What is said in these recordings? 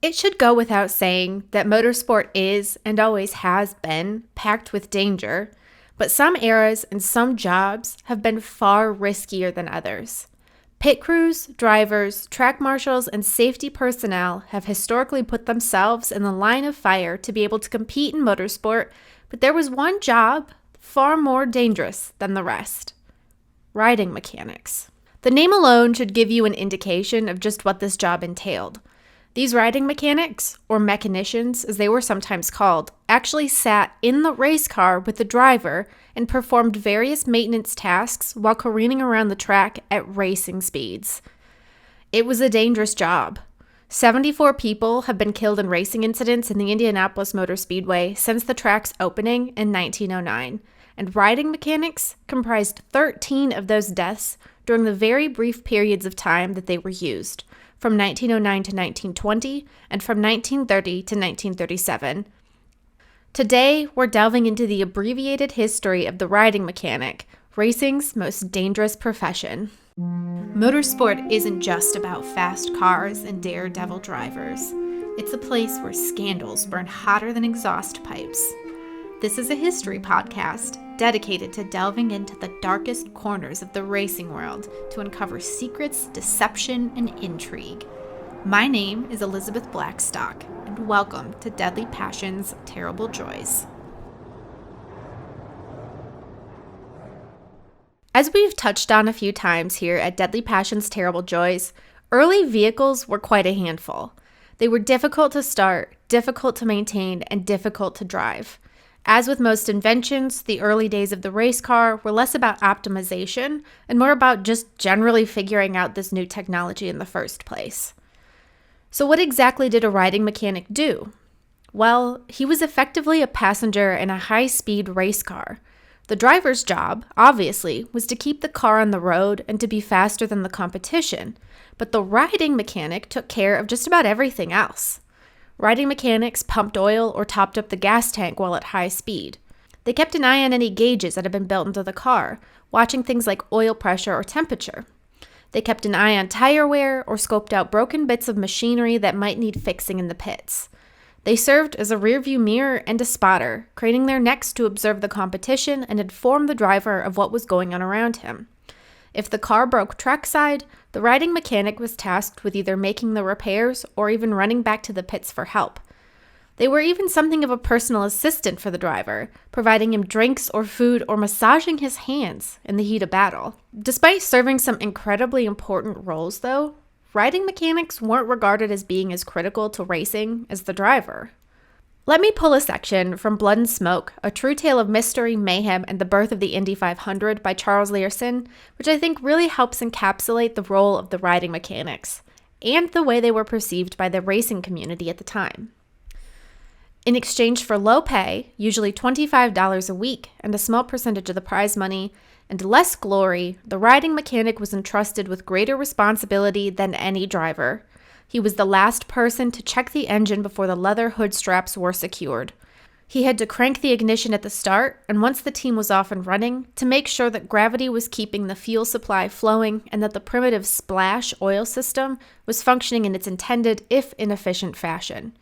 It should go without saying that motorsport is and always has been packed with danger, but some eras and some jobs have been far riskier than others. Pit crews, drivers, track marshals, and safety personnel have historically put themselves in the line of fire to be able to compete in motorsport, but there was one job far more dangerous than the rest: riding mechanics. The name alone should give you an indication of just what this job entailed. These riding mechanics, or mechanicians as they were sometimes called, actually sat in the race car with the driver and performed various maintenance tasks while careening around the track at racing speeds. It was a dangerous job. 74 people have been killed in racing incidents in the Indianapolis Motor Speedway since the track's opening in 1909, and riding mechanics comprised 13 of those deaths during the very brief periods of time that they were used, from 1909 to 1920 and from 1930 to 1937. Today, we're delving into the abbreviated history of the riding mechanic, racing's most dangerous profession. Motorsport isn't just about fast cars and daredevil drivers. It's a place where scandals burn hotter than exhaust pipes. This is a history podcast dedicated to delving into the darkest corners of the racing world to uncover secrets, deception, and intrigue. My name is Elizabeth Blackstock, and welcome to Deadly Passion's Terrible Joys. As we've touched on a few times here at Deadly Passion's Terrible Joys, early vehicles were quite a handful. They were difficult to start, difficult to maintain, and difficult to drive. As with most inventions, the early days of the race car were less about optimization and more about just generally figuring out this new technology in the first place. So what exactly did a riding mechanic do? Well, he was effectively a passenger in a high-speed race car. The driver's job, obviously, was to keep the car on the road and to be faster than the competition, but the riding mechanic took care of just about everything else. Riding mechanics pumped oil or topped up the gas tank while at high speed. They kept an eye on any gauges that had been built into the car, watching things like oil pressure or temperature. They kept an eye on tire wear or scoped out broken bits of machinery that might need fixing in the pits. They served as a rearview mirror and a spotter, craning their necks to observe the competition and inform the driver of what was going on around him. If the car broke trackside, the riding mechanic was tasked with either making the repairs or even running back to the pits for help. They were even something of a personal assistant for the driver, providing him drinks or food or massaging his hands in the heat of battle. Despite serving some incredibly important roles, though, riding mechanics weren't regarded as being as critical to racing as the driver. Let me pull a section from Blood and Smoke, A True Tale of Mystery, Mayhem, and the Birth of the Indy 500 by Charles Leerhsen, which I think really helps encapsulate the role of the riding mechanics, and the way they were perceived by the racing community at the time. In exchange for low pay, usually $25 a week, and a small percentage of the prize money, and less glory, the riding mechanic was entrusted with greater responsibility than any driver. He was the last person to check the engine before the leather hood straps were secured. He had to crank the ignition at the start, and once the team was off and running, to make sure that gravity was keeping the fuel supply flowing and that the primitive splash oil system was functioning in its intended, if inefficient, fashion.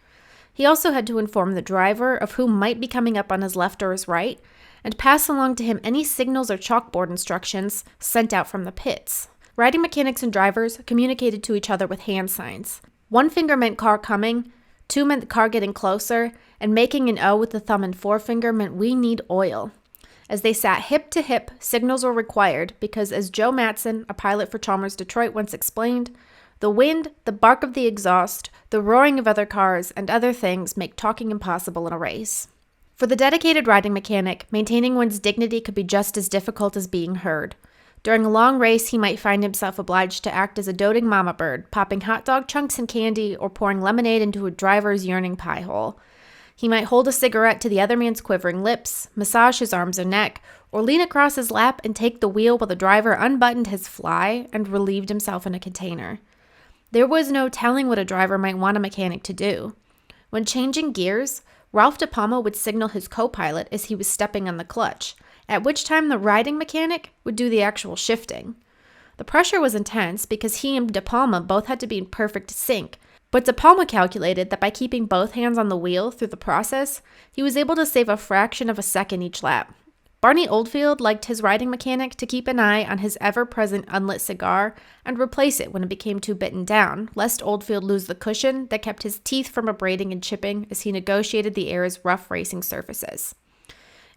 He also had to inform the driver of who might be coming up on his left or his right, and pass along to him any signals or chalkboard instructions sent out from the pits. Riding mechanics and drivers communicated to each other with hand signs. One finger meant car coming, two meant the car getting closer, and making an O with the thumb and forefinger meant we need oil. As they sat hip to hip, signals were required because, as Joe Matson, a pilot for Chalmers Detroit, once explained, the wind, the bark of the exhaust, the roaring of other cars, and other things make talking impossible in a race. For the dedicated riding mechanic, maintaining one's dignity could be just as difficult as being heard. During a long race, he might find himself obliged to act as a doting mama bird, popping hot dog chunks and candy or pouring lemonade into a driver's yearning pie hole. He might hold a cigarette to the other man's quivering lips, massage his arms or neck, or lean across his lap and take the wheel while the driver unbuttoned his fly and relieved himself in a container. There was no telling what a driver might want a mechanic to do. When changing gears, Ralph De Palma would signal his co-pilot as he was stepping on the clutch, at which time the riding mechanic would do the actual shifting. The pressure was intense because he and De Palma both had to be in perfect sync, But De Palma calculated that by keeping both hands on the wheel through the process, he was able to save a fraction of a second each lap. Barney Oldfield liked his riding mechanic to keep an eye on his ever-present unlit cigar and replace it when it became too bitten down, lest Oldfield lose the cushion that kept his teeth from abrading and chipping as he negotiated the era's rough racing surfaces.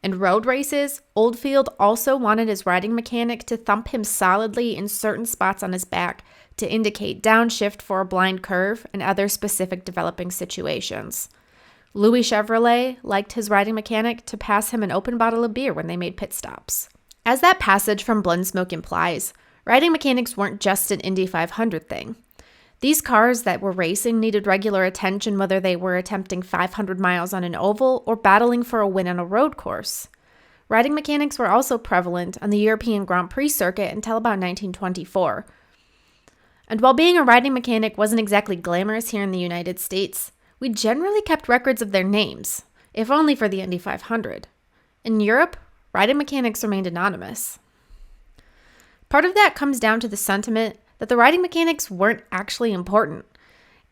In road races, Oldfield also wanted his riding mechanic to thump him solidly in certain spots on his back to indicate downshift for a blind curve and other specific developing situations. Louis Chevrolet liked his riding mechanic to pass him an open bottle of beer when they made pit stops. As that passage from Blend Smoke implies, riding mechanics weren't just an Indy 500 thing. These cars that were racing needed regular attention whether they were attempting 500 miles on an oval or battling for a win on a road course. Riding mechanics were also prevalent on the European Grand Prix circuit until about 1924. And while being a riding mechanic wasn't exactly glamorous here in the United States, we generally kept records of their names, if only for the Indy 500. In Europe, riding mechanics remained anonymous. Part of that comes down to the sentiment that the riding mechanics weren't actually important.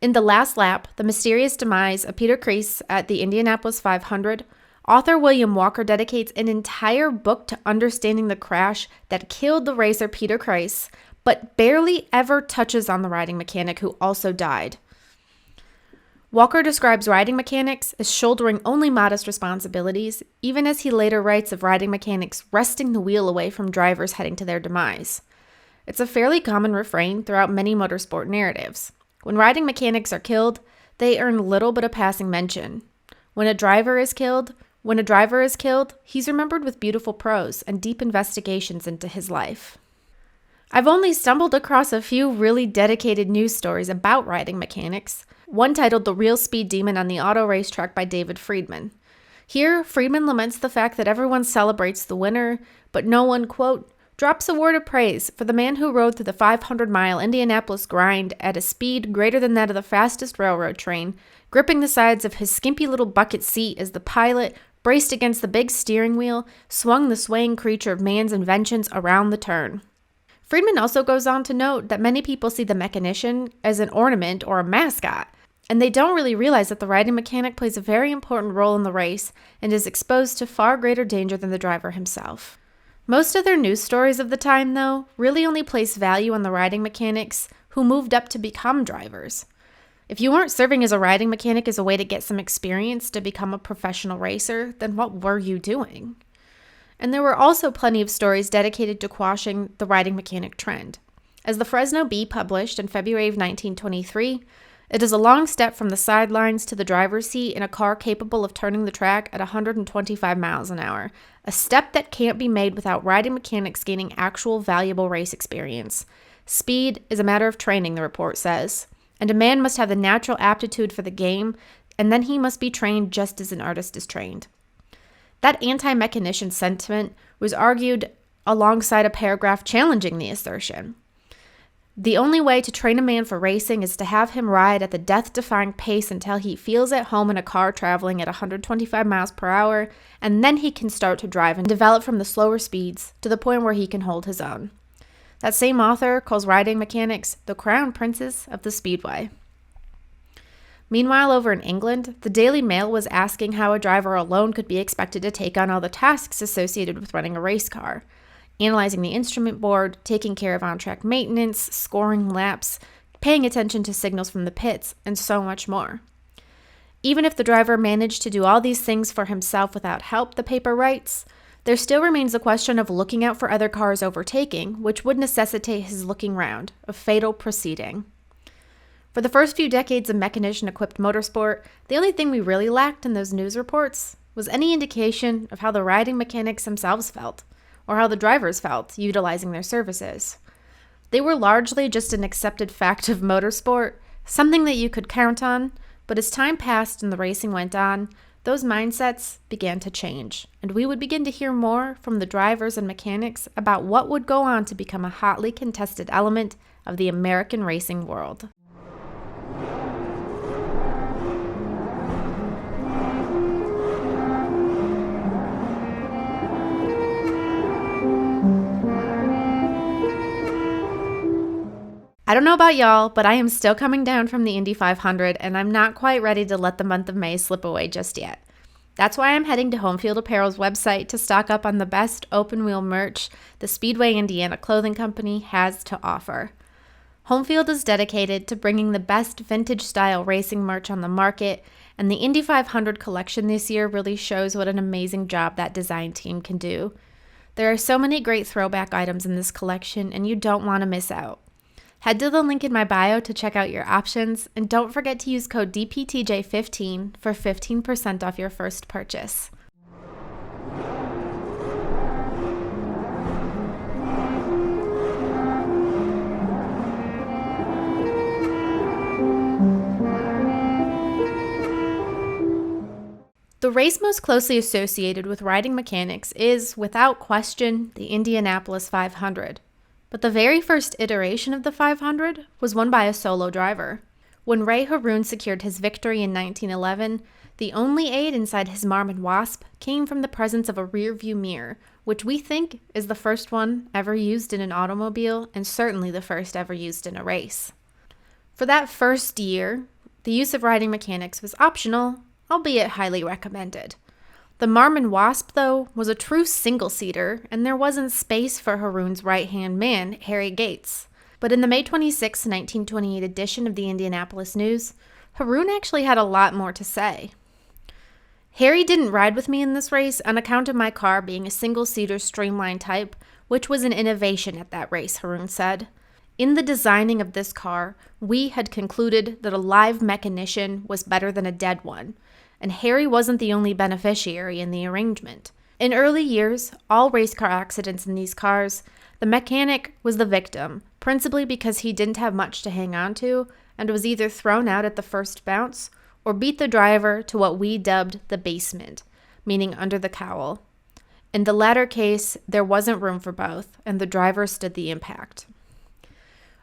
In the last lap, the mysterious demise of Peter Kreis at the Indianapolis 500, author William Walker dedicates an entire book to understanding the crash that killed the racer Peter Kreis, but barely ever touches on the riding mechanic who also died. Walker describes riding mechanics as shouldering only modest responsibilities, even as he later writes of riding mechanics wresting the wheel away from drivers heading to their demise. It's a fairly common refrain throughout many motorsport narratives. When riding mechanics are killed, they earn little but a passing mention. When a driver is killed, he's remembered with beautiful prose and deep investigations into his life. I've only stumbled across a few really dedicated news stories about riding mechanics, one titled The Real Speed Demon on the Auto Racetrack by David Friedman. Here, Friedman laments the fact that everyone celebrates the winner, but no one, quote, drops a word of praise for the man who rode through the 500-mile Indianapolis grind at a speed greater than that of the fastest railroad train, gripping the sides of his skimpy little bucket seat as the pilot, braced against the big steering wheel, swung the swaying creature of man's inventions around the turn. Friedman also goes on to note that many people see the mechanician as an ornament or a mascot, and they don't really realize that the riding mechanic plays a very important role in the race and is exposed to far greater danger than the driver himself. Most other news stories of the time, though, really only place value on the riding mechanics who moved up to become drivers. If you weren't serving as a riding mechanic as a way to get some experience to become a professional racer, then what were you doing? And there were also plenty of stories dedicated to quashing the riding mechanic trend. As the Fresno Bee published in February of 1923, it is a long step from the sidelines to the driver's seat in a car capable of turning the track at 125 miles an hour, a step that can't be made without riding mechanics gaining actual valuable race experience. Speed is a matter of training, the report says, and a man must have the natural aptitude for the game, and then he must be trained just as an artist is trained. That anti-mechanician sentiment was argued alongside a paragraph challenging the assertion. The only way to train a man for racing is to have him ride at the death-defying pace until he feels at home in a car traveling at 125 miles per hour, and then he can start to drive and develop from the slower speeds to the point where he can hold his own. That same author calls riding mechanics the crown princes of the speedway. Meanwhile, over in England, the Daily Mail was asking how a driver alone could be expected to take on all the tasks associated with running a race car. Analyzing the instrument board, taking care of on-track maintenance, scoring laps, paying attention to signals from the pits, and so much more. Even if the driver managed to do all these things for himself without help, the paper writes, there still remains the question of looking out for other cars overtaking, which would necessitate his looking round, a fatal proceeding. For the first few decades of mechanician-equipped motorsport, the only thing we really lacked in those news reports was any indication of how the riding mechanics themselves felt, or how the drivers felt utilizing their services. They were largely just an accepted fact of motorsport, something that you could count on, but as time passed and the racing went on, those mindsets began to change, and we would begin to hear more from the drivers and mechanics about what would go on to become a hotly contested element of the American racing world. I don't know about y'all, but I am still coming down from the Indy 500, and I'm not quite ready to let the month of May slip away just yet. That's why I'm heading to Homefield Apparel's website to stock up on the best open wheel merch the Speedway Indiana clothing company has to offer. Homefield is dedicated to bringing the best vintage-style racing merch on the market, and the Indy 500 collection this year really shows what an amazing job that design team can do. There are so many great throwback items in this collection, and you don't want to miss out. Head to the link in my bio to check out your options, and don't forget to use code DPTJ15 for 15% off your first purchase. The race most closely associated with riding mechanics is, without question, the Indianapolis 500. But the very first iteration of the 500 was won by a solo driver. When Ray Haroon secured his victory in 1911, the only aid inside his Marmon Wasp came from the presence of a rear-view mirror, which we think is the first one ever used in an automobile and certainly the first ever used in a race. For that first year, the use of riding mechanics was optional, albeit highly recommended. The Marmon Wasp, though, was a true single-seater, and there wasn't space for Haroon's right-hand man, Harry Gates. But in the May 26, 1928 edition of the Indianapolis News, Haroon actually had a lot more to say. Harry didn't ride with me in this race on account of my car being a single-seater streamline type, which was an innovation at that race, Haroon said. In the designing of this car, we had concluded that a live mechanician was better than a dead one, and Harry wasn't the only beneficiary in the arrangement. In early years, all race car accidents in these cars, the mechanic was the victim, principally because he didn't have much to hang on to and was either thrown out at the first bounce or beat the driver to what we dubbed the basement, meaning under the cowl. In the latter case, there wasn't room for both, and the driver stood the impact.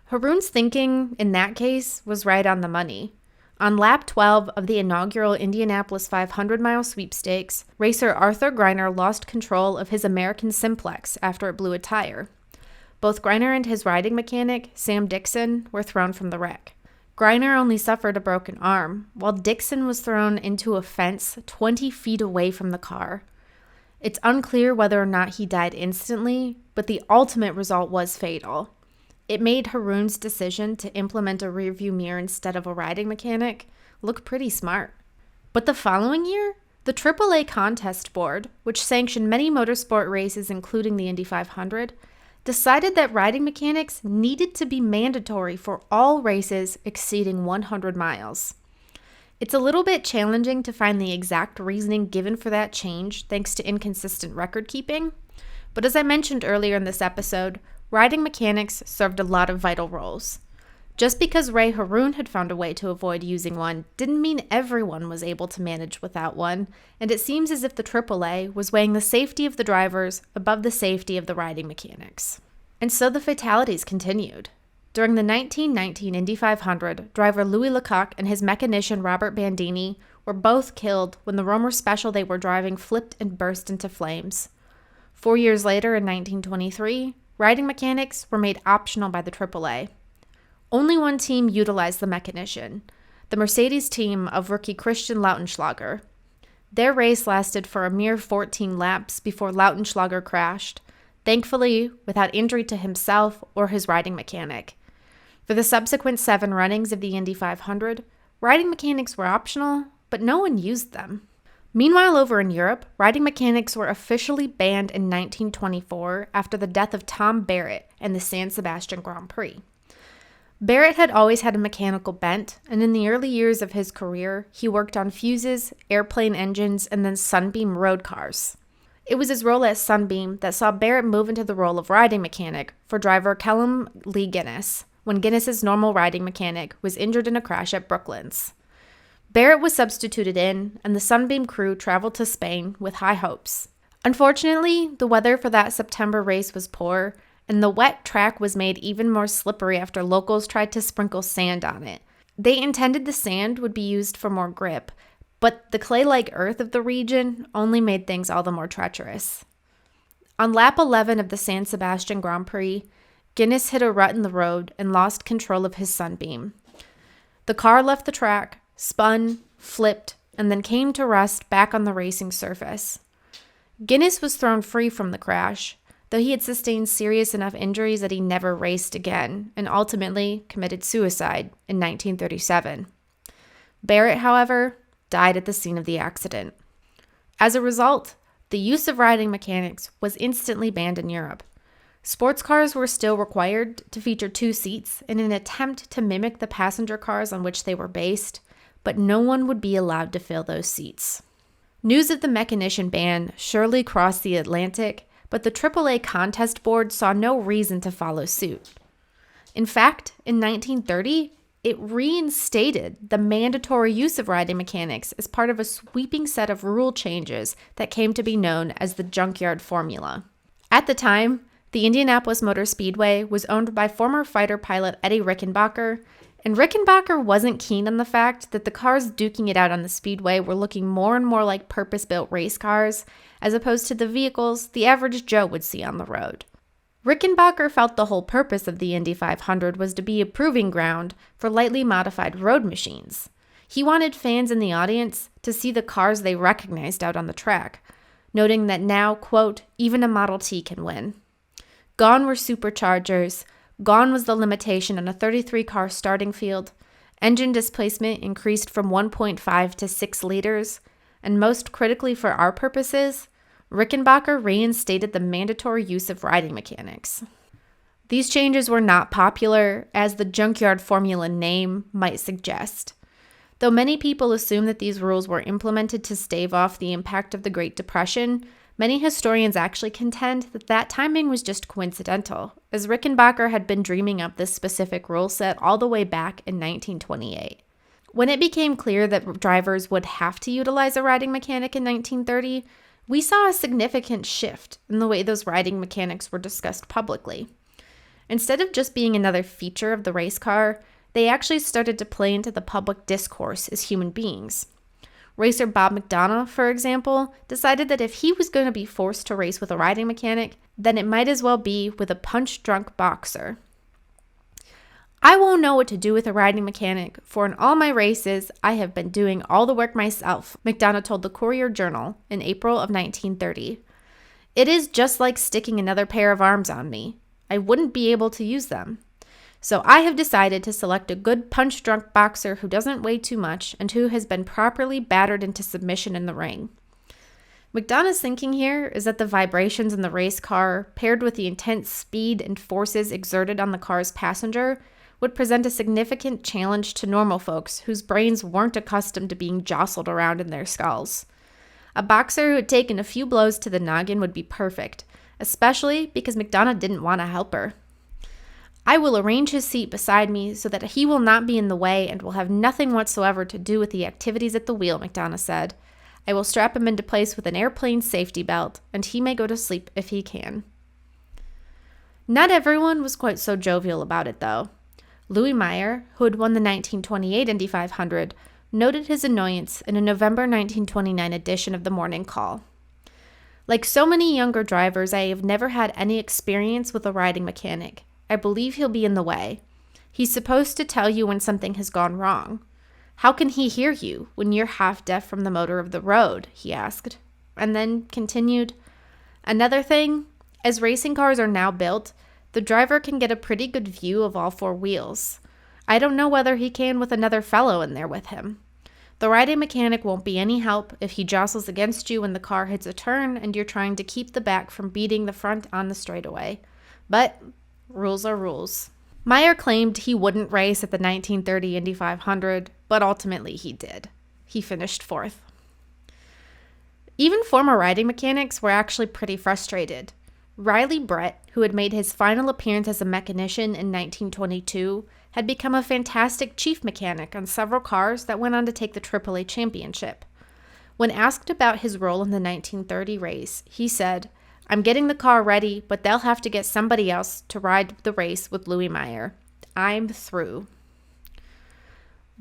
Haroon's thinking, in that case, was right on the money. On lap 12 of the inaugural Indianapolis 500-mile sweepstakes, racer Arthur Greiner lost control of his American Simplex after it blew a tire. Both Greiner and his riding mechanic, Sam Dixon, were thrown from the wreck. Greiner only suffered a broken arm, while Dixon was thrown into a fence 20 feet away from the car. It's unclear whether or not he died instantly, but the ultimate result was fatal. It made Haroon's decision to implement a rearview mirror instead of a riding mechanic look pretty smart. But the following year, the AAA Contest Board, which sanctioned many motorsport races including the Indy 500, decided that riding mechanics needed to be mandatory for all races exceeding 100 miles. It's a little bit challenging to find the exact reasoning given for that change thanks to inconsistent record keeping, but as I mentioned earlier in this episode, riding mechanics served a lot of vital roles. Just because Ray Haroon had found a way to avoid using one didn't mean everyone was able to manage without one, and it seems as if the AAA was weighing the safety of the drivers above the safety of the riding mechanics. And so the fatalities continued. During the 1919 Indy 500, driver Louis Lecoq and his mechanician Robert Bandini were both killed when the Romer Special they were driving flipped and burst into flames. 4 years later, in 1923, riding mechanics were made optional by the AAA. Only one team utilized the mechanician, the Mercedes team of rookie Christian Lautenschlager. Their race lasted for a mere 14 laps before Lautenschlager crashed, thankfully without injury to himself or his riding mechanic. For the subsequent 7 runnings of the Indy 500, riding mechanics were optional, but no one used them. Meanwhile, over in Europe, riding mechanics were officially banned in 1924 after the death of Tom Barrett in the San Sebastian Grand Prix. Barrett had always had a mechanical bent, and in the early years of his career, he worked on fuses, airplane engines, and then Sunbeam road cars. It was his role at Sunbeam that saw Barrett move into the role of riding mechanic for driver Callum Lee Guinness, when Guinness's normal riding mechanic was injured in a crash at Brooklands. Barrett was substituted in, and the Sunbeam crew traveled to Spain with high hopes. Unfortunately, the weather for that September race was poor, and the wet track was made even more slippery after locals tried to sprinkle sand on it. They intended the sand would be used for more grip, but the clay-like earth of the region only made things all the more treacherous. On lap 11 of the San Sebastian Grand Prix, Guinness hit a rut in the road and lost control of his sunbeam. The car left the track, spun, flipped, and then came to rest back on the racing surface. Guinness was thrown free from the crash, though he had sustained serious enough injuries that he never raced again and ultimately committed suicide in 1937. Barrett, however, died at the scene of the accident. As a result, the use of riding mechanics was instantly banned in Europe. Sports cars were still required to feature 2 seats in an attempt to mimic the passenger cars on which they were based, but no one would be allowed to fill those seats. News of the mechanician ban surely crossed the Atlantic, but the AAA contest board saw no reason to follow suit. In fact, in 1930, it reinstated the mandatory use of riding mechanics as part of a sweeping set of rule changes that came to be known as the Junkyard Formula. At the time, the Indianapolis Motor Speedway was owned by former fighter pilot Eddie Rickenbacker, and Rickenbacker wasn't keen on the fact that the cars duking it out on the speedway were looking more and more like purpose-built race cars, as opposed to the vehicles the average Joe would see on the road. Rickenbacker felt the whole purpose of the Indy 500 was to be a proving ground for lightly modified road machines. He wanted fans in the audience to see the cars they recognized out on the track, noting that now, quote, even a Model T can win. Gone were superchargers, gone was the limitation on a 33-car starting field, engine displacement increased from 1.5 to 6 liters, and most critically for our purposes, Rickenbacker reinstated the mandatory use of riding mechanics. These changes were not popular, as the Junkyard Formula name might suggest. Though many people assume that these rules were implemented to stave off the impact of the Great Depression, many historians actually contend that that timing was just coincidental, as Rickenbacker had been dreaming up this specific rule set all the way back in 1928. When it became clear that drivers would have to utilize a riding mechanic in 1930, we saw a significant shift in the way those riding mechanics were discussed publicly. Instead of just being another feature of the race car, they actually started to play into the public discourse as human beings. Racer Bob McDonough, for example, decided that if he was going to be forced to race with a riding mechanic, then it might as well be with a punch-drunk boxer. I won't know what to do with a riding mechanic, for in all my races, I have been doing all the work myself, McDonough told the Courier-Journal in April of 1930. It is just like sticking another pair of arms on me. I wouldn't be able to use them. So I have decided to select a good punch-drunk boxer who doesn't weigh too much and who has been properly battered into submission in the ring. McDonough's thinking here is that the vibrations in the race car, paired with the intense speed and forces exerted on the car's passenger, would present a significant challenge to normal folks whose brains weren't accustomed to being jostled around in their skulls. A boxer who had taken a few blows to the noggin would be perfect, especially because McDonough didn't want a helper. I will arrange his seat beside me so that he will not be in the way and will have nothing whatsoever to do with the activities at the wheel, McDonough said. I will strap him into place with an airplane safety belt, and he may go to sleep if he can. Not everyone was quite so jovial about it, though. Louis Meyer, who had won the 1928 Indy 500, noted his annoyance in a November 1929 edition of the Morning Call. Like so many younger drivers, I have never had any experience with a riding mechanic. I believe he'll be in the way. He's supposed to tell you when something has gone wrong. How can he hear you when you're half deaf from the motor of the road? He asked, and then continued. Another thing, as racing cars are now built, the driver can get a pretty good view of all 4 wheels. I don't know whether he can with another fellow in there with him. The riding mechanic won't be any help if he jostles against you when the car hits a turn and you're trying to keep the back from beating the front on the straightaway. But rules are rules. Meyer claimed he wouldn't race at the 1930 Indy 500, but ultimately he did. He finished 4th. Even former riding mechanics were actually pretty frustrated. Riley Brett, who had made his final appearance as a mechanician in 1922, had become a fantastic chief mechanic on several cars that went on to take the AAA championship. When asked about his role in the 1930 race, he said, I'm getting the car ready, but they'll have to get somebody else to ride the race with Louis Meyer. I'm through.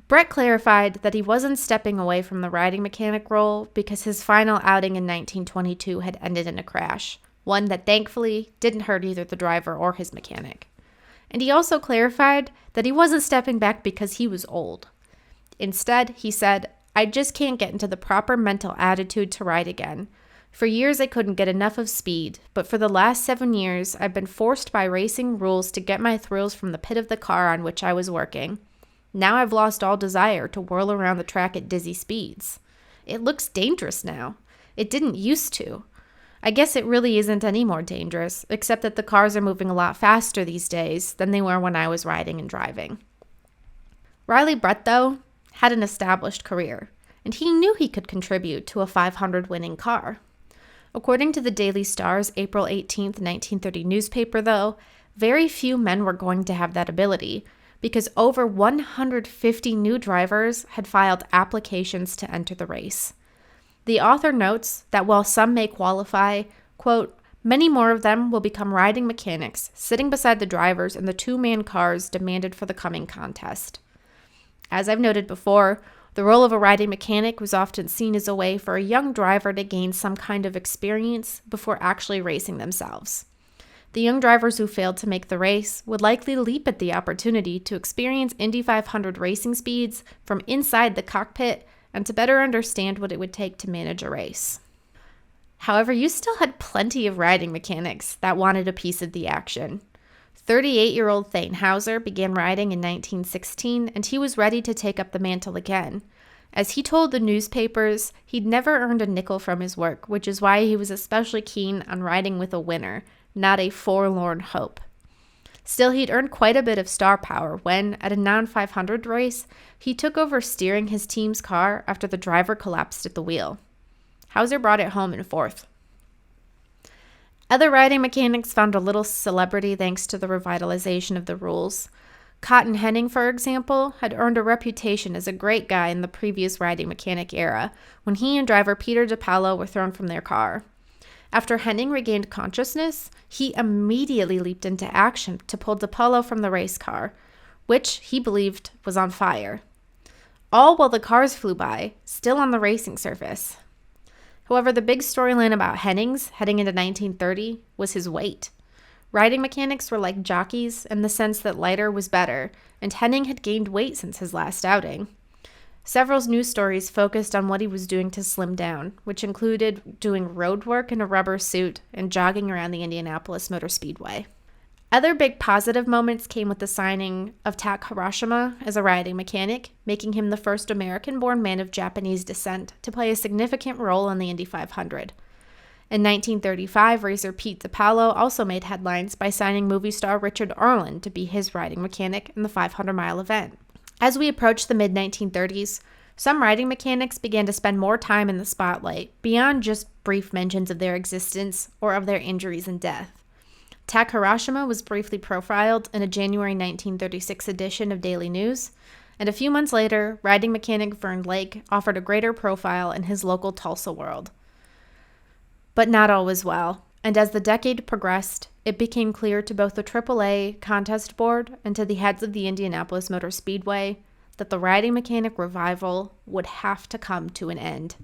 Brett clarified that he wasn't stepping away from the riding mechanic role because his final outing in 1922 had ended in a crash, one that thankfully didn't hurt either the driver or his mechanic. And he also clarified that he wasn't stepping back because he was old. Instead, he said, "I just can't get into the proper mental attitude to ride again. For years, I couldn't get enough of speed, but for the last 7 years, I've been forced by racing rules to get my thrills from the pit of the car on which I was working. Now I've lost all desire to whirl around the track at dizzy speeds. It looks dangerous now. It didn't used to. I guess it really isn't any more dangerous, except that the cars are moving a lot faster these days than they were when I was riding and driving." Riley Brett, though, had an established career, and he knew he could contribute to a 500 winning car. According to the Daily Star's April 18, 1930 newspaper, though, very few men were going to have that ability, because over 150 new drivers had filed applications to enter the race. The author notes that while some may qualify, quote, "many more of them will become riding mechanics, sitting beside the drivers in the two-man cars demanded for the coming contest." As I've noted before, the role of a riding mechanic was often seen as a way for a young driver to gain some kind of experience before actually racing themselves. The young drivers who failed to make the race would likely leap at the opportunity to experience Indy 500 racing speeds from inside the cockpit and to better understand what it would take to manage a race. However, you still had plenty of riding mechanics that wanted a piece of the action. 38-year-old Thane Hauser began riding in 1916, and he was ready to take up the mantle again. As he told the newspapers, he'd never earned a nickel from his work, which is why he was especially keen on riding with a winner, not a forlorn hope. Still, he'd earned quite a bit of star power when, at a non-500 race, he took over steering his team's car after the driver collapsed at the wheel. Hauser brought it home in fourth. Other riding mechanics found a little celebrity thanks to the revitalization of the rules. Cotton Henning, for example, had earned a reputation as a great guy in the previous riding mechanic era, when he and driver Peter DiPaolo were thrown from their car. After Henning regained consciousness, he immediately leaped into action to pull DiPaolo from the race car, which he believed was on fire. All while the cars flew by, still on the racing surface. However, the big storyline about Henning's heading into 1930 was his weight. Riding mechanics were like jockeys in the sense that lighter was better, and Henning had gained weight since his last outing. Several news stories focused on what he was doing to slim down, which included doing road work in a rubber suit and jogging around the Indianapolis Motor Speedway. Other big positive moments came with the signing of Tak Harashima as a riding mechanic, making him the first American-born man of Japanese descent to play a significant role in the Indy 500. In 1935, racer Pete DiPaolo also made headlines by signing movie star Richard Arlen to be his riding mechanic in the 500-mile event. As we approached the mid-1930s, some riding mechanics began to spend more time in the spotlight, beyond just brief mentions of their existence or of their injuries and death. Tak Harashima was briefly profiled in a January 1936 edition of Daily News, and a few months later, riding mechanic Vern Lake offered a greater profile in his local Tulsa world. But not all was well, and as the decade progressed, it became clear to both the AAA contest board and to the heads of the Indianapolis Motor Speedway that the riding mechanic revival would have to come to an end.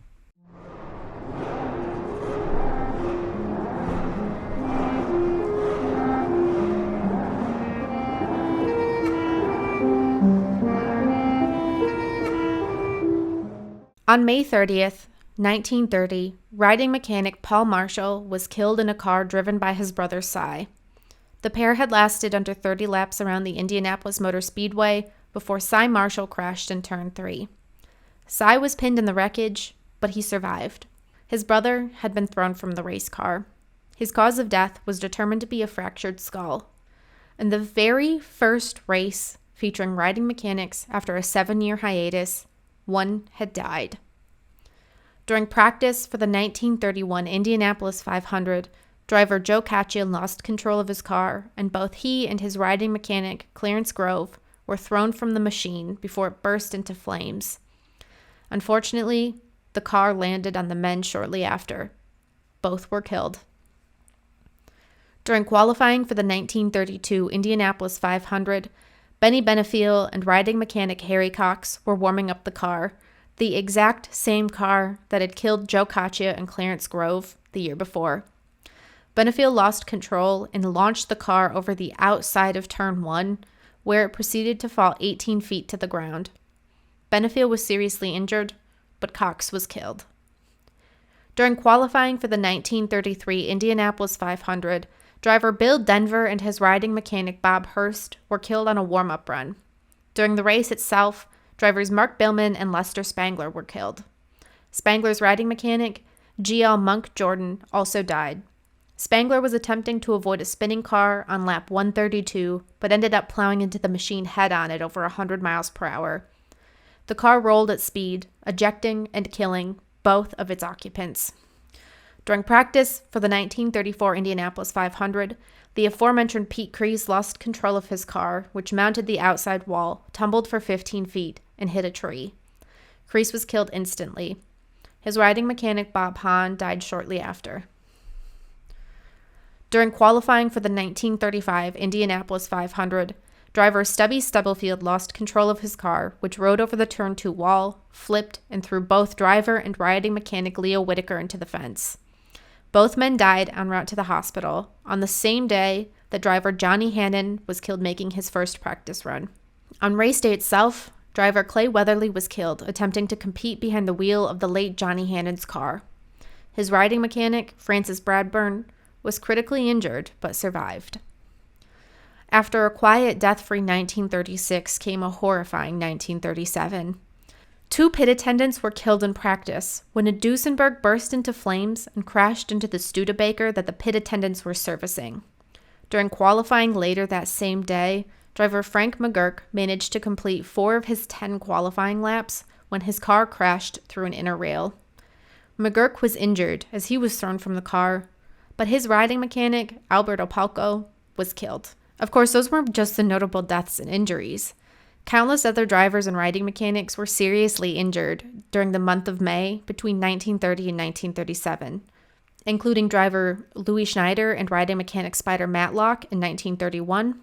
On May 30th, 1930, riding mechanic Paul Marshall was killed in a car driven by his brother Cy. The pair had lasted under 30 laps around the Indianapolis Motor Speedway before Cy Marshall crashed in turn 3. Cy was pinned in the wreckage, but he survived. His brother had been thrown from the race car. His cause of death was determined to be a fractured skull. In the very first race featuring riding mechanics after a 7-year hiatus, one had died. During practice for the 1931 Indianapolis 500, driver Joe Caccia lost control of his car, and both he and his riding mechanic, Clarence Grove, were thrown from the machine before it burst into flames. Unfortunately, the car landed on the men shortly after. Both were killed. During qualifying for the 1932 Indianapolis 500, Benny Benefiel and riding mechanic Harry Cox were warming up the car, the exact same car that had killed Joe Caccia and Clarence Grove the year before. Benefield lost control and launched the car over the outside of Turn 1, where it proceeded to fall 18 feet to the ground. Benefield was seriously injured, but Cox was killed. During qualifying for the 1933 Indianapolis 500, driver Bill Denver and his riding mechanic Bob Hurst were killed on a warm-up run. During the race itself, drivers Mark Billman and Lester Spangler were killed. Spangler's riding mechanic, G.L. Monk Jordan, also died. Spangler was attempting to avoid a spinning car on lap 132, but ended up plowing into the machine head-on at over 100 miles per hour. The car rolled at speed, ejecting and killing both of its occupants. During practice for the 1934 Indianapolis 500, the aforementioned Pete Kreis lost control of his car, which mounted the outside wall, tumbled for 15 feet, and hit a tree. Kreis was killed instantly. His riding mechanic Bob Hahn died shortly after. During qualifying for the 1935 Indianapolis 500, driver Stubby Stubblefield lost control of his car, which rode over the Turn 2 wall, flipped, and threw both driver and riding mechanic Leo Whitaker into the fence. Both men died en route to the hospital on the same day that driver Johnny Hannon was killed making his first practice run. On race day itself, driver Clay Weatherly was killed attempting to compete behind the wheel of the late Johnny Hannon's car. His riding mechanic, Francis Bradburn, was critically injured but survived. After a quiet, death-free 1936 came a horrifying 1937. 2 pit attendants were killed in practice when a Duesenberg burst into flames and crashed into the Studebaker that the pit attendants were servicing. During qualifying later that same day, driver Frank McGurk managed to complete 4 of his 10 qualifying laps when his car crashed through an inner rail. McGurk was injured as he was thrown from the car, but his riding mechanic, Albert Opalco, was killed. Of course, those weren't just the notable deaths and injuries. Countless other drivers and riding mechanics were seriously injured during the month of May between 1930 and 1937, including driver Louis Schneider and riding mechanic Spider Matlock in 1931,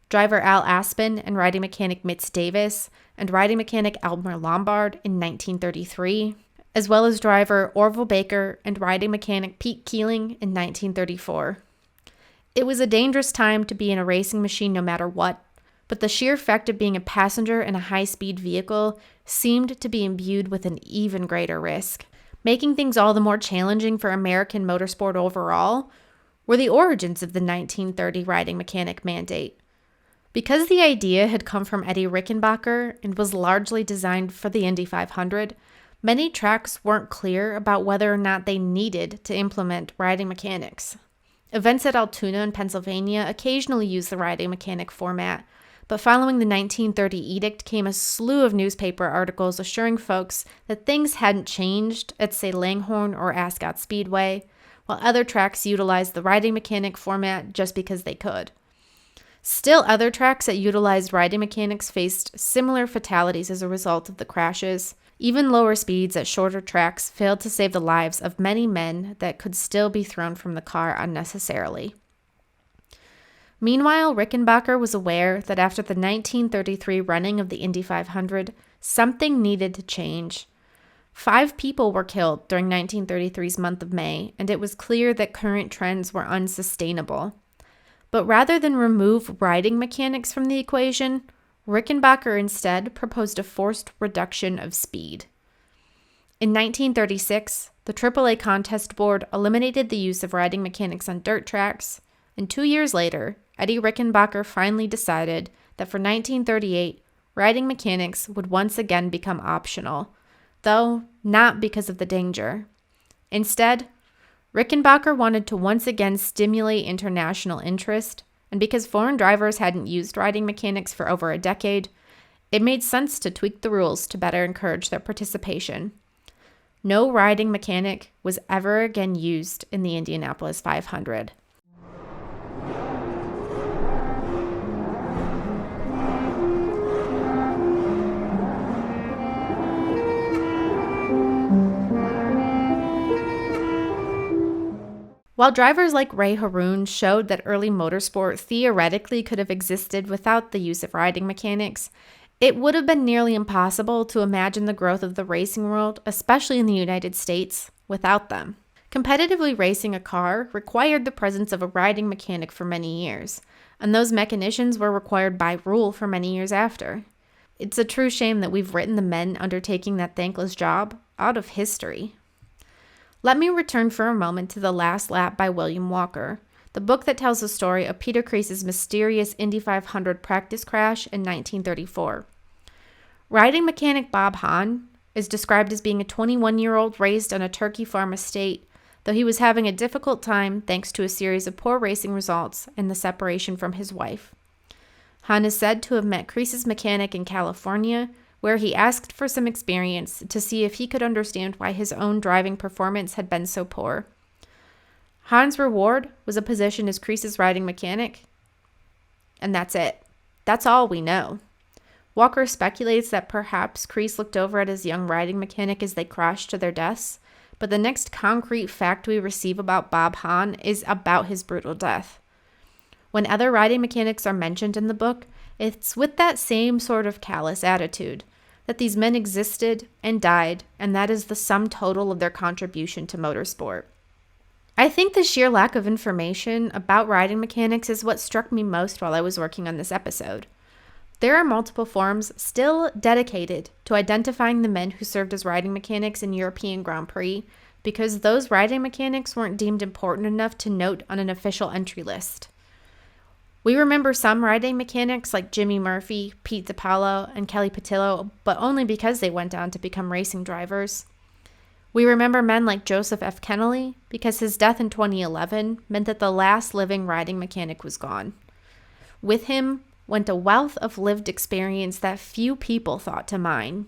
driver Al Aspin and riding mechanic Mitz Davis, and riding mechanic Elmer Lombard in 1933, as well as driver Orville Baker and riding mechanic Pete Keeling in 1934. It was a dangerous time to be in a racing machine no matter what, but the sheer fact of being a passenger in a high-speed vehicle seemed to be imbued with an even greater risk. Making things all the more challenging for American motorsport overall were the origins of the 1930 riding mechanic mandate. Because the idea had come from Eddie Rickenbacker and was largely designed for the Indy 500, many tracks weren't clear about whether or not they needed to implement riding mechanics. Events at Altoona in Pennsylvania occasionally used the riding mechanic format, but following the 1930 edict came a slew of newspaper articles assuring folks that things hadn't changed at, say, Langhorne or Ascot Speedway, while other tracks utilized the riding mechanic format just because they could. Still, other tracks that utilized riding mechanics faced similar fatalities as a result of the crashes. Even lower speeds at shorter tracks failed to save the lives of many men that could still be thrown from the car unnecessarily. Meanwhile, Rickenbacker was aware that after the 1933 running of the Indy 500, something needed to change. 5 people were killed during 1933's month of May, and it was clear that current trends were unsustainable. But rather than remove riding mechanics from the equation, Rickenbacker instead proposed a forced reduction of speed. In 1936, the AAA Contest Board eliminated the use of riding mechanics on dirt tracks, and 2 years later, Eddie Rickenbacker finally decided that for 1938, riding mechanics would once again become optional, though not because of the danger. Instead, Rickenbacker wanted to once again stimulate international interest, and because foreign drivers hadn't used riding mechanics for over a decade, it made sense to tweak the rules to better encourage their participation. No riding mechanic was ever again used in the Indianapolis 500. While drivers like Ray Haroon showed that early motorsport theoretically could have existed without the use of riding mechanics, it would have been nearly impossible to imagine the growth of the racing world, especially in the United States, without them. Competitively racing a car required the presence of a riding mechanic for many years, and those mechanicians were required by rule for many years after. It's a true shame that we've written the men undertaking that thankless job out of history. Let me return for a moment to The Last Lap by William Walker, the book that tells the story of Peter Kreis's mysterious Indy 500 practice crash in 1934. Riding mechanic Bob Hahn is described as being a 21-year-old raised on a turkey farm estate, though he was having a difficult time thanks to a series of poor racing results and the separation from his wife. Hahn is said to have met Kreis's mechanic in California, where he asked for some experience to see if he could understand why his own driving performance had been so poor. Hahn's reward was a position as Kreis's riding mechanic, and that's it. That's all we know. Walker speculates that perhaps Kreis looked over at his young riding mechanic as they crashed to their deaths, but the next concrete fact we receive about Bob Hahn is about his brutal death. When other riding mechanics are mentioned in the book, it's with that same sort of callous attitude, that these men existed and died, and that is the sum total of their contribution to motorsport. I think the sheer lack of information about riding mechanics is what struck me most while I was working on this episode. There are multiple forums still dedicated to identifying the men who served as riding mechanics in European Grand Prix because those riding mechanics weren't deemed important enough to note on an official entry list. We remember some riding mechanics like Jimmy Murphy, Pete DiPaolo, and Kelly Patillo, but only because they went on to become racing drivers. We remember men like Joseph F. Kennelly because his death in 2011 meant that the last living riding mechanic was gone. With him went a wealth of lived experience that few people thought to mine.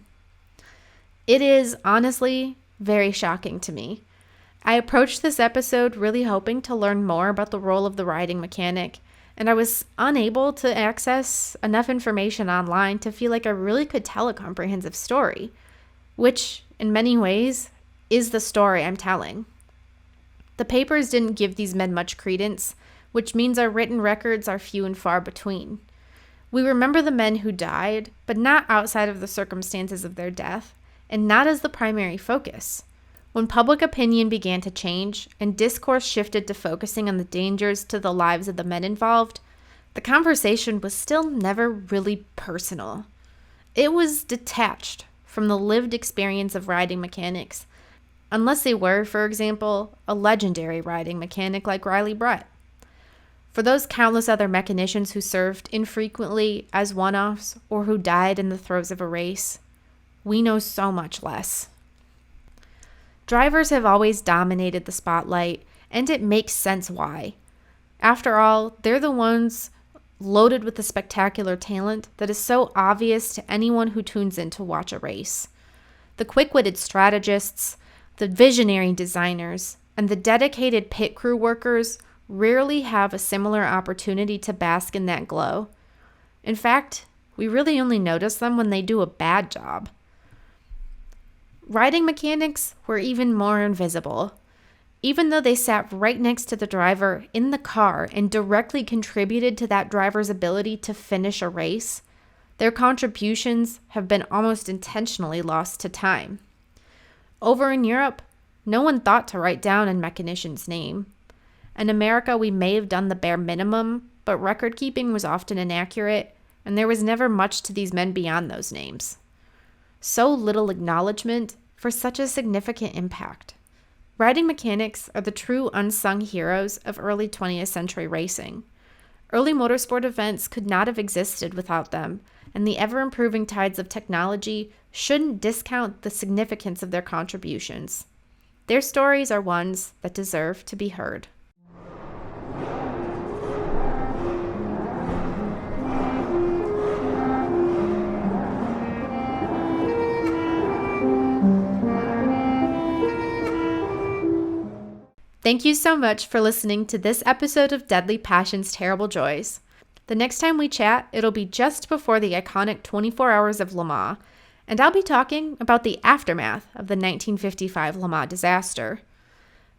It is, honestly, very shocking to me. I approached this episode really hoping to learn more about the role of the riding mechanic, and I was unable to access enough information online to feel like I really could tell a comprehensive story, which, in many ways, is the story I'm telling. The papers didn't give these men much credence, which means our written records are few and far between. We remember the men who died, but not outside of the circumstances of their death, and not as the primary focus. When public opinion began to change, and discourse shifted to focusing on the dangers to the lives of the men involved, the conversation was still never really personal. It was detached from the lived experience of riding mechanics, unless they were, for example, a legendary riding mechanic like Riley Brett. For those countless other mechanicians who served infrequently as one-offs or who died in the throes of a race, we know so much less. Drivers have always dominated the spotlight, and it makes sense why. After all, they're the ones loaded with the spectacular talent that is so obvious to anyone who tunes in to watch a race. The quick-witted strategists, the visionary designers, and the dedicated pit crew workers rarely have a similar opportunity to bask in that glow. In fact, we really only notice them when they do a bad job. Riding mechanics were even more invisible. Even though they sat right next to the driver in the car and directly contributed to that driver's ability to finish a race, their contributions have been almost intentionally lost to time. Over in Europe, no one thought to write down a mechanician's name. In America, we may have done the bare minimum, but record keeping was often inaccurate, and there was never much to these men beyond those names. So little acknowledgement for such a significant impact. Riding mechanics are the true unsung heroes of early 20th century racing. Early motorsport events could not have existed without them, and the ever-improving tides of technology shouldn't discount the significance of their contributions. Their stories are ones that deserve to be heard. Thank you so much for listening to this episode of Deadly Passions, Terrible Joys. The next time we chat, it'll be just before the iconic 24 Hours of Le Mans, and I'll be talking about the aftermath of the 1955 Le Mans disaster.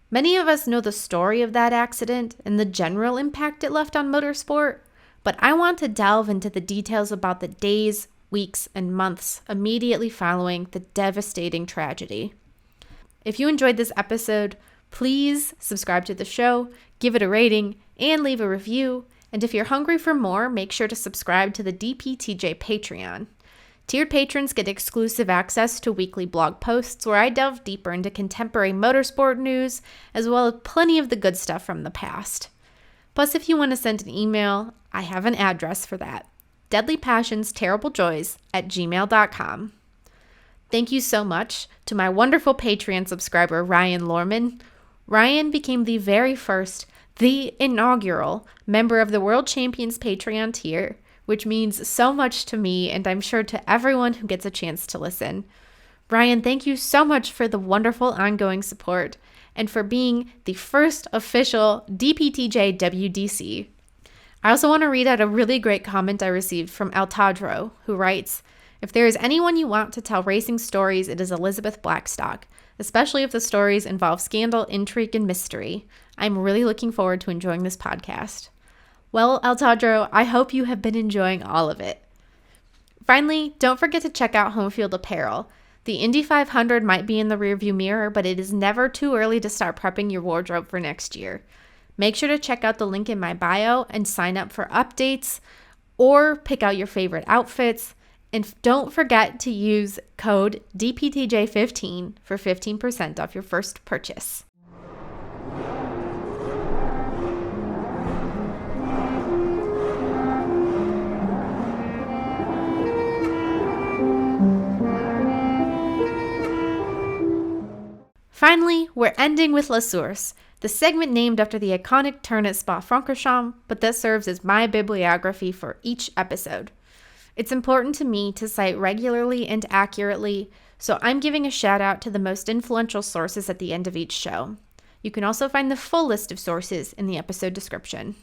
Many of us know the story of that accident and the general impact it left on motorsport, but I want to delve into the details about the days, weeks, and months immediately following the devastating tragedy. If you enjoyed this episode, Please subscribe to the show, give it a rating, and leave a review. And if you're hungry for more, make sure to subscribe to the DPTJ Patreon. Tiered patrons get exclusive access to weekly blog posts where I delve deeper into contemporary motorsport news, as well as plenty of the good stuff from the past. Plus, if you want to send an email, I have an address for that. deadlypassionsterriblejoys@gmail.com. Thank you so much to my wonderful Patreon subscriber, Ryan Lorman. Ryan became the very first, the inaugural member of the World Champions Patreon tier, which means so much to me and I'm sure to everyone who gets a chance to listen. Ryan, thank you so much for the wonderful ongoing support and for being the first official DPTJ WDC. I also want to read out a really great comment I received from El Tadro, who writes, "If there is anyone you want to tell racing stories, it is Elizabeth Blackstock, especially if the stories involve scandal, intrigue, and mystery. I'm really looking forward to enjoying this podcast." Well, El Tadro, I hope you have been enjoying all of it. Finally, don't forget to check out Home Field Apparel. The Indy 500 might be in the rearview mirror, but it is never too early to start prepping your wardrobe for next year. Make sure to check out the link in my bio and sign up for updates or pick out your favorite outfits. And don't forget to use code DPTJ15 for 15% off your first purchase. Finally, we're ending with La Source, the segment named after the iconic turn at Spa-Francorchamps, but that serves as my bibliography for each episode. It's important to me to cite regularly and accurately, so I'm giving a shout out to the most influential sources at the end of each show. You can also find the full list of sources in the episode description.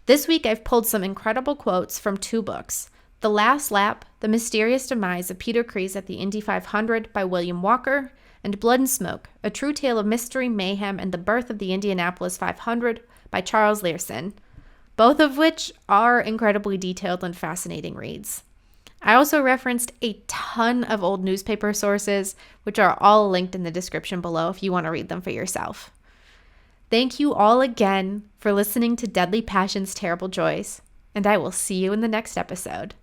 This week I've pulled some incredible quotes from two books: The Last Lap, The Mysterious Demise of Peter Kreis at the Indy 500 by William Walker, and Blood and Smoke, A True Tale of Mystery, Mayhem, and the Birth of the Indianapolis 500 by Charles Leerhsen, both of which are incredibly detailed and fascinating reads. I also referenced a ton of old newspaper sources, which are all linked in the description below if you want to read them for yourself. Thank you all again for listening to Deadly Passions, Terrible Joys, and I will see you in the next episode.